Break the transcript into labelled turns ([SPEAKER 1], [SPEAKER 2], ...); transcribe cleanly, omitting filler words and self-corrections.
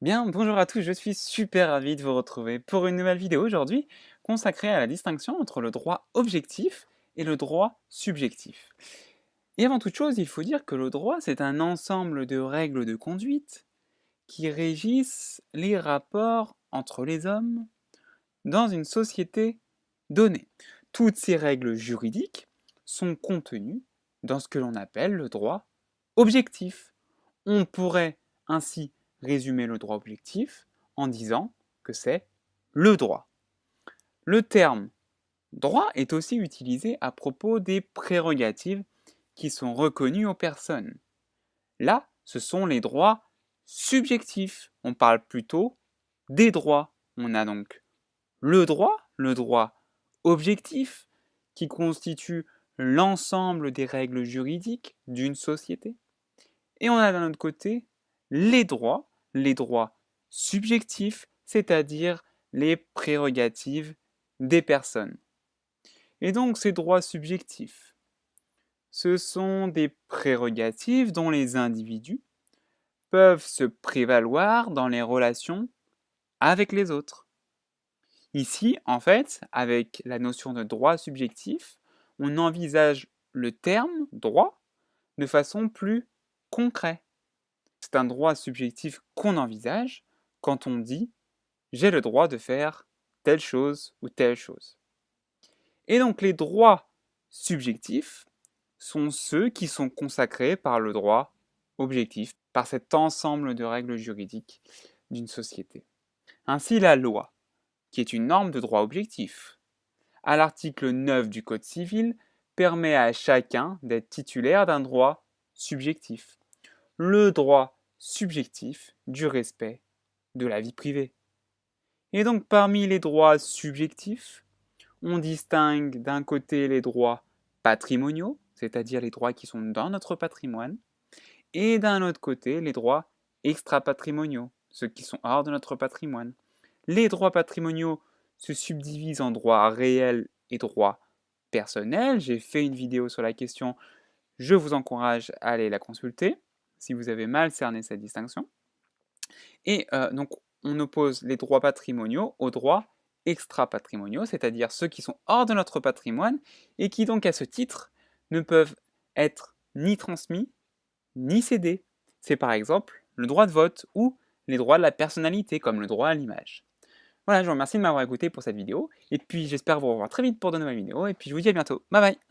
[SPEAKER 1] Bien, bonjour à tous, je suis super ravi de vous retrouver pour une nouvelle vidéo aujourd'hui consacrée à la distinction entre le droit objectif et le droit subjectif. Et avant toute chose, il faut dire que le droit, c'est un ensemble de règles de conduite qui régissent les rapports entre les hommes dans une société donnée. Toutes ces règles juridiques sont contenues dans ce que l'on appelle le droit objectif. On pourrait ainsi résumer le droit objectif en disant que c'est le droit. Le terme droit est aussi utilisé à propos des prérogatives qui sont reconnues aux personnes. Là, ce sont les droits subjectifs. On parle plutôt des droits. On a donc le droit objectif, qui constitue l'ensemble des règles juridiques d'une société. Et on a d'un autre côté les droits subjectifs, c'est-à-dire les prérogatives des personnes. Et donc ces droits subjectifs, ce sont des prérogatives dont les individus peuvent se prévaloir dans les relations avec les autres. Ici, en fait, avec la notion de droit subjectif, on envisage le terme droit de façon plus concrète. C'est un droit subjectif qu'on envisage quand on dit j'ai le droit de faire telle chose ou telle chose. Et donc les droits subjectifs sont ceux qui sont consacrés par le droit objectif, par cet ensemble de règles juridiques d'une société. Ainsi la loi, qui est une norme de droit objectif, à l'article 9 du Code civil, permet à chacun d'être titulaire d'un droit subjectif. Le droit subjectif du respect de la vie privée. Et donc parmi les droits subjectifs, on distingue d'un côté les droits patrimoniaux, c'est-à-dire les droits qui sont dans notre patrimoine, et d'un autre côté les droits extra-patrimoniaux, ceux qui sont hors de notre patrimoine. Les droits patrimoniaux se subdivisent en droits réels et droits personnels. J'ai fait une vidéo sur la question, je vous encourage à aller la consulter si vous avez mal cerné cette distinction. Et donc on oppose les droits patrimoniaux aux droits extra-patrimoniaux, c'est-à-dire ceux qui sont hors de notre patrimoine et qui donc à ce titre ne peuvent être ni transmis ni cédés. C'est par exemple le droit de vote ou les droits de la personnalité comme le droit à l'image. Voilà, je vous remercie de m'avoir écouté pour cette vidéo et puis j'espère vous revoir très vite pour de nouvelles vidéos et puis je vous dis à bientôt. Bye bye.